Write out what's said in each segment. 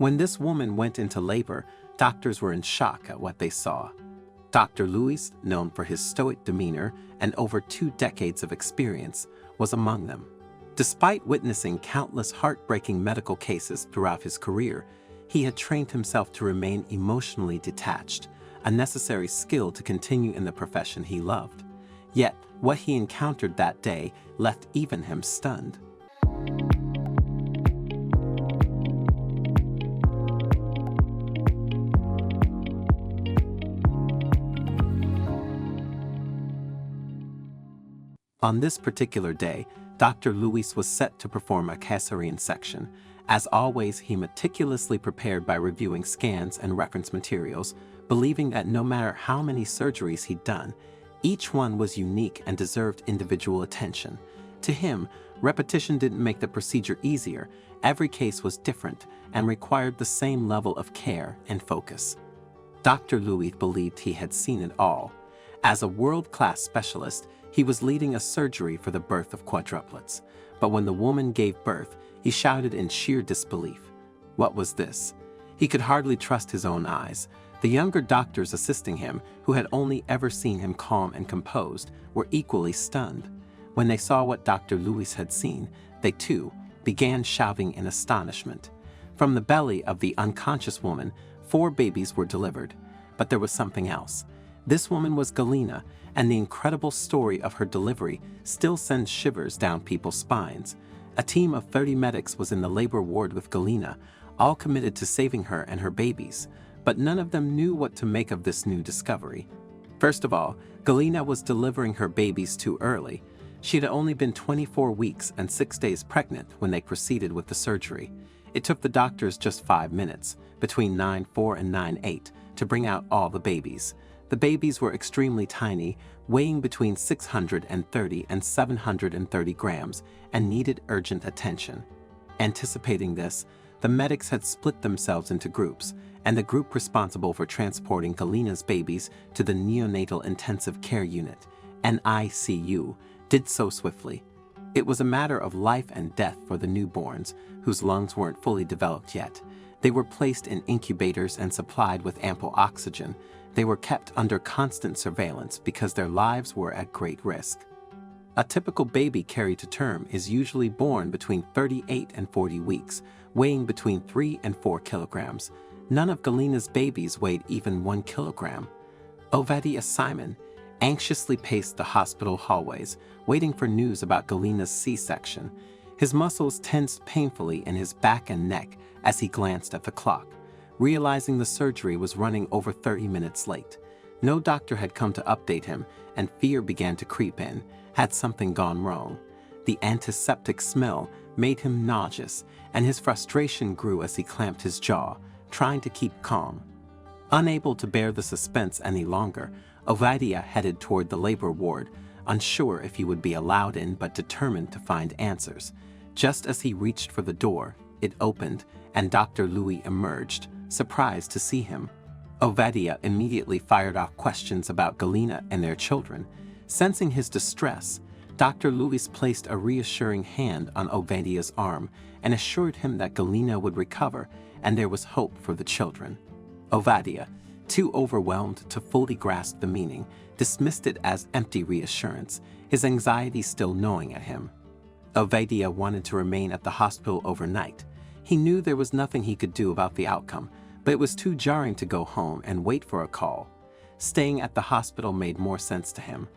When this woman went into labor, doctors were in shock at what they saw. Dr. Louis, known for his stoic demeanor and over 2 decades of experience, was among them. Despite witnessing countless heartbreaking medical cases throughout his career, he had trained himself to remain emotionally detached, a necessary skill to continue in the profession he loved. Yet, what he encountered that day left even him stunned. On this particular day, Dr. Louis was set to perform a caesarean section. As always, he meticulously prepared by reviewing scans and reference materials, believing that no matter how many surgeries he'd done, each one was unique and deserved individual attention. To him, repetition didn't make the procedure easier. Every case was different and required the same level of care and focus. Dr. Louis believed he had seen it all. As a world-class specialist, he was leading a surgery for the birth of quadruplets. But when the woman gave birth, he shouted in sheer disbelief. What was this? He could hardly trust his own eyes. The younger doctors assisting him, who had only ever seen him calm and composed, were equally stunned. When they saw what Dr. Louis had seen, they too began shouting in astonishment. From the belly of the unconscious woman, 4 babies were delivered. But there was something else. This woman was Galina, and the incredible story of her delivery still sends shivers down people's spines. A team of 30 medics was in the labor ward with Galina, all committed to saving her and her babies, but none of them knew what to make of this new discovery. First of all, Galina was delivering her babies too early. She had only been 24 weeks and 6 days pregnant when they proceeded with the surgery. It took the doctors just 5 minutes, between 9:04 and 9:08, to bring out all the babies. The babies were extremely tiny, weighing between 630 and 730 grams, and needed urgent attention. Anticipating this, the medics had split themselves into groups, and the group responsible for transporting Galina's babies to the neonatal intensive care unit, NICU, did so swiftly. It was a matter of life and death for the newborns, whose lungs weren't fully developed yet. They were placed in incubators and supplied with ample oxygen. They were kept under constant surveillance because their lives were at great risk. A typical baby carried to term is usually born between 38 and 40 weeks, weighing between 3 and 4 kilograms. None of Galina's babies weighed even 1 kilogram. Ovadia Simon anxiously paced the hospital hallways, waiting for news about Galina's C-section. His muscles tensed painfully in his back and neck as he glanced at the clock, realizing the surgery was running over 30 minutes late. No doctor had come to update him, and fear began to creep in. Had something gone wrong? The antiseptic smell made him nauseous, and his frustration grew as he clamped his jaw, trying to keep calm. Unable to bear the suspense any longer, Ovadia headed toward the labor ward, unsure if he would be allowed in but determined to find answers. Just as he reached for the door, it opened, and Dr. Louis emerged, surprised to see him. Ovadia immediately fired off questions about Galina and their children. Sensing his distress, Dr. Louis placed a reassuring hand on Ovadia's arm and assured him that Galina would recover and there was hope for the children. Ovadia, too overwhelmed to fully grasp the meaning, dismissed it as empty reassurance, his anxiety still gnawing at him. Ovadia wanted to remain at the hospital overnight. He knew there was nothing he could do about the outcome, but it was too jarring to go home and wait for a call. Staying at the hospital made more sense to him.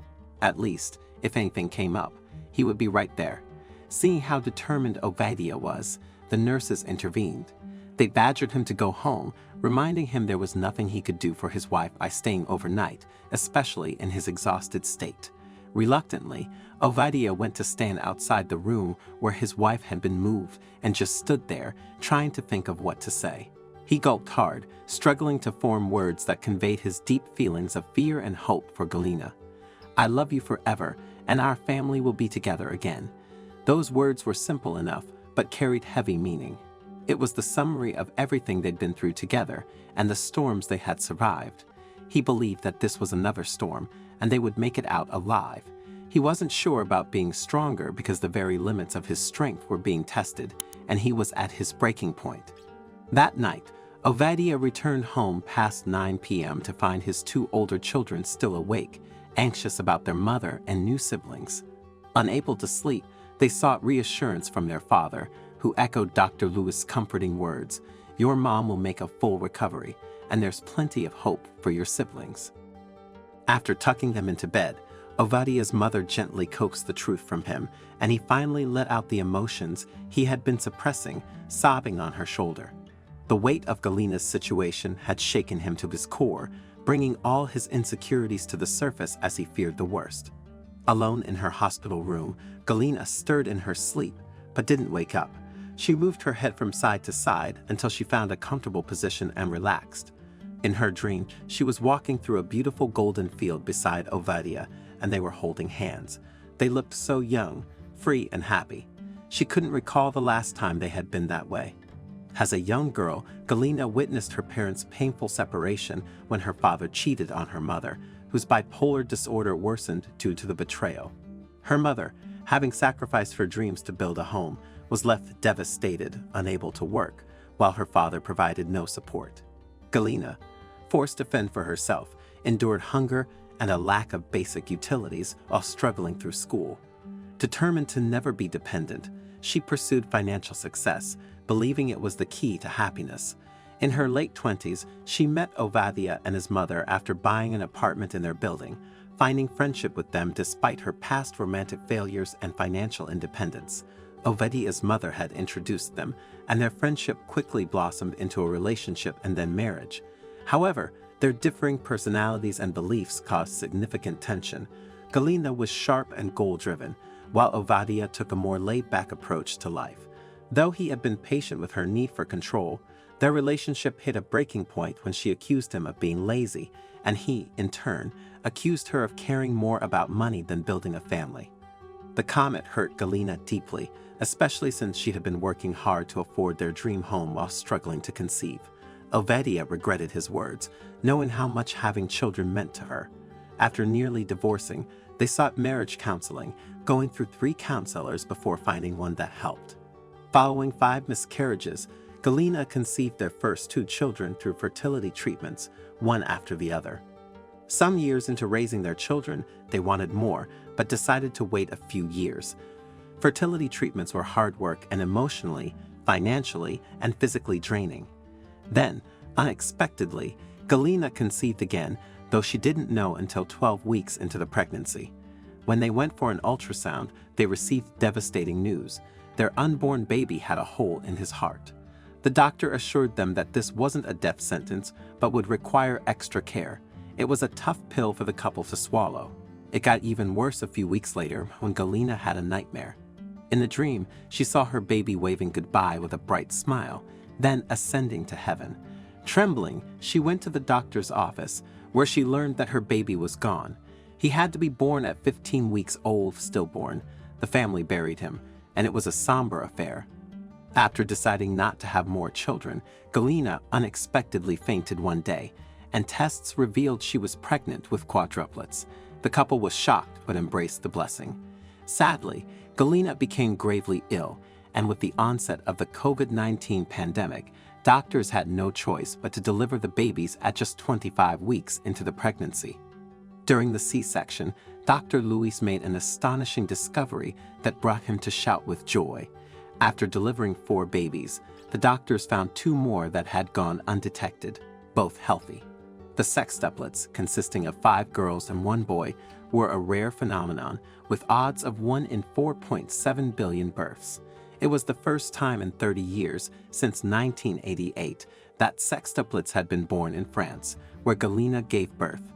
At least, if anything came up, he would be right there. Seeing how determined Ovadia was, the nurses intervened. They badgered him to go home, reminding him there was nothing he could do for his wife by staying overnight, especially in his exhausted state. Reluctantly, Ovadia went to stand outside the room where his wife had been moved and just stood there, trying to think of what to say. He gulped hard, struggling to form words that conveyed his deep feelings of fear and hope for Galina. "I love you forever, and our family will be together again." Those words were simple enough, but carried heavy meaning. It was the summary of everything they'd been through together and the storms they had survived. He believed that this was another storm, and they would make it out alive. He wasn't sure about being stronger because the very limits of his strength were being tested, and he was at his breaking point. That night, Ovadia returned home past 9 p.m. to find his two older children still awake, anxious about their mother and new siblings. Unable to sleep, they sought reassurance from their father, who echoed Dr. Lewis' comforting words, "Your mom will make a full recovery, and there's plenty of hope for your siblings." After tucking them into bed, Ovadia's mother gently coaxed the truth from him, and he finally let out the emotions he had been suppressing, sobbing on her shoulder. The weight of Galina's situation had shaken him to his core, bringing all his insecurities to the surface as he feared the worst. Alone in her hospital room, Galina stirred in her sleep, but didn't wake up. She moved her head from side to side until she found a comfortable position and relaxed. In her dream, she was walking through a beautiful golden field beside Ovadia, and they were holding hands. They looked so young, free and happy. She couldn't recall the last time they had been that way. As a young girl, Galina witnessed her parents' painful separation when her father cheated on her mother, whose bipolar disorder worsened due to the betrayal. Her mother, having sacrificed her dreams to build a home, was left devastated, unable to work, while her father provided no support. Galina, forced to fend for herself, endured hunger and a lack of basic utilities while struggling through school. Determined to never be dependent, she pursued financial success, believing it was the key to happiness. In her late 20s, she met Ovadia and his mother after buying an apartment in their building, finding friendship with them despite her past romantic failures and financial independence. Ovadia's mother had introduced them, and their friendship quickly blossomed into a relationship and then marriage. However, their differing personalities and beliefs caused significant tension. Galina was sharp and goal-driven, while Ovadia took a more laid-back approach to life. Though he had been patient with her need for control, their relationship hit a breaking point when she accused him of being lazy, and he, in turn, accused her of caring more about money than building a family. The comment hurt Galina deeply, especially since she had been working hard to afford their dream home while struggling to conceive. Ovadia regretted his words, knowing how much having children meant to her. After nearly divorcing, they sought marriage counseling, going through 3 counselors before finding one that helped. Following 5 miscarriages, Galina conceived their first 2 children through fertility treatments, one after the other. Some years into raising their children, they wanted more, but decided to wait a few years. Fertility treatments were hard work and emotionally, financially, and physically draining. Then, unexpectedly, Galina conceived again, though she didn't know until 12 weeks into the pregnancy. When they went for an ultrasound, they received devastating news. Their unborn baby had a hole in his heart. The doctor assured them that this wasn't a death sentence, but would require extra care. It was a tough pill for the couple to swallow. It got even worse a few weeks later when Galina had a nightmare. In the dream, she saw her baby waving goodbye with a bright smile, then ascending to heaven. Trembling, she went to the doctor's office, where she learned that her baby was gone. He had to be born at 15 weeks old stillborn. The family buried him, and it was a somber affair. After deciding not to have more children, Galina unexpectedly fainted one day, and tests revealed she was pregnant with quadruplets. The couple was shocked but embraced the blessing. Sadly, Galina became gravely ill, and with the onset of the COVID-19 pandemic, doctors had no choice but to deliver the babies at just 25 weeks into the pregnancy. During the C-section, Dr. Lewis made an astonishing discovery that brought him to shout with joy. After delivering 4 babies, the doctors found 2 more that had gone undetected, both healthy. The sextuplets, consisting of 5 girls and 1 boy, were a rare phenomenon with odds of 1 in 4.7 billion births. It was the first time in 30 years, since 1988, that sextuplets had been born in France, where Galina gave birth.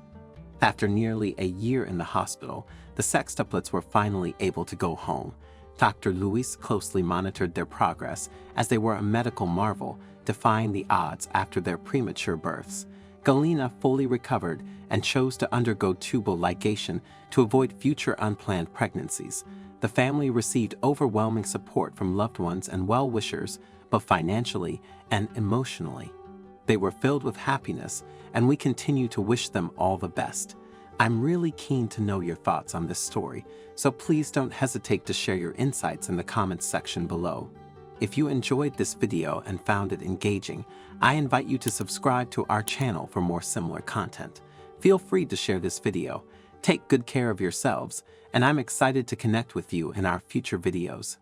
After nearly a year in the hospital, the sextuplets were finally able to go home. Dr. Lewis closely monitored their progress as they were a medical marvel, defying the odds after their premature births. Galina fully recovered and chose to undergo tubal ligation to avoid future unplanned pregnancies. The family received overwhelming support from loved ones and well-wishers, both financially and emotionally. They were filled with happiness, and we continue to wish them all the best. I'm really keen to know your thoughts on this story, so please don't hesitate to share your insights in the comments section below. If you enjoyed this video and found it engaging, I invite you to subscribe to our channel for more similar content. Feel free to share this video. Take good care of yourselves, and I'm excited to connect with you in our future videos.